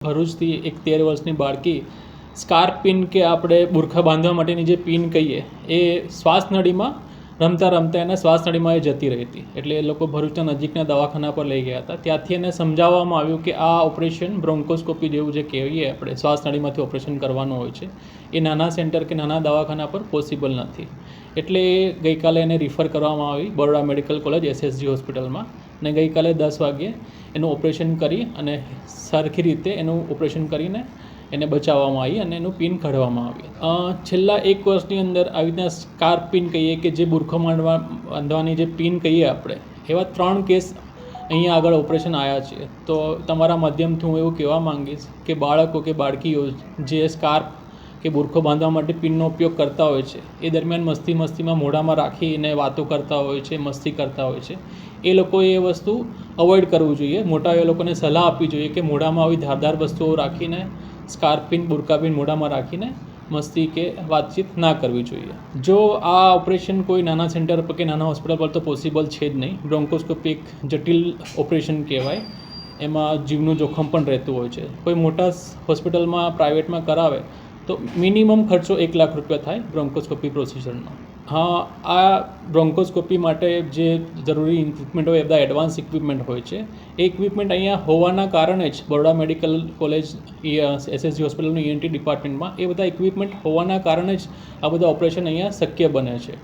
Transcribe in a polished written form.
ભરૂચથી એક 13 વર્ષની બાળકી સ્કાર્પ પિન કે આપણે બુરખા બાંધવા માટેની જે પિન કહીએ એ શ્વાસનળીમાં રમતા રમતા એને શ્વાસનળીમાં એ જતી રહી હતી. એટલે એ લોકો ભરૂચના નજીકના દવાખાના પર લઈ ગયા હતા. ત્યાંથી એને સમજાવવામાં આવ્યું કે આ ઓપરેશન બ્રોન્કોસ્કોપી જેવું જે કહીએ આપણે શ્વાસનળીમાંથી ઓપરેશન કરવાનું હોય છે એ નાના સેન્ટર કે નાના દવાખાના પર પોસિબલ નથી. એટલે ગઈકાલે એને રિફર કરવામાં આવી બરોડા મેડિકલ કોલેજ SSG હોસ્પિટલમાં અને ગઈકાલે 10 વાગ્યે એનું ઓપરેશન કરી અને સરખી રીતે એનું ઓપરેશન કરીને એને બચાવવામાં આવી અને એનું પિન કાઢવામાં આવી. છેલ્લા 1 વર્ષની અંદર આવી રીતના સ્કાર્પ પિન કહીએ કે જે બુરખો બાંધવાની જે પિન કહીએ આપણે એવા 3 કેસ અહીંયા આગળ ઓપરેશન આવ્યા છે. તો તમારા માધ્યમથી હું એવું કહેવા માંગીશ કે બાળકો કે બાળકીઓ જે સ્કાર્પ કે બુરખો બાંધવા માટે પિનનો ઉપયોગ કરતા હોય છે એ દરમિયાન મસ્તીમાં મોઢામાં રાખીને વાતો કરતા હોય છે, મસ્તી કરતા હોય છે. એ લોકોએ એ વસ્તુ અવોઇડ કરવું જોઈએ. મોટાએ લોકોને સલાહ આપવી જોઈએ કે મોઢામાં આવી ધારદાર વસ્તુઓ રાખીને સ્કાર્પ પિન બુરખા પિન મોઢામાં રાખીને મસ્તી કે વાતચીત ના કરવી જોઈએ. જો આ ઓપરેશન કોઈ નાના સેન્ટર પર કે નાના હોસ્પિટલ પર તો પોસિબલ છે જ નહીં. બ્રોન્કોસ્કોપી એક જટિલ ઓપરેશન કહેવાય. એમાં જીવનું જોખમ પણ રહેતું હોય છે. કોઈ મોટા હોસ્પિટલમાં પ્રાઇવેટમાં કરાવે તો મિનિમમ ખર્ચો 1 લાખ રૂપિયા થાય બ્રોન્કોસ્કોપી પ્રોસિજરનો. હા, આ બ્રોન્કોસ્કોપી માટે જે જરૂરી ઇક્વિપમેન્ટ હોય એ બધા એડવાન્સ ઇક્વિપમેન્ટ હોય છે. એ ઇક્વિપમેન્ટ અહીંયા હોવાના કારણે જ બરોડા મેડિકલ કોલેજ SSG હોસ્પિટલનું ENT ડિપાર્ટમેન્ટમાં એ બધા ઇક્વિપમેન્ટ હોવાના કારણે જ આ બધા ઓપરેશન અહીંયા શક્ય બને છે.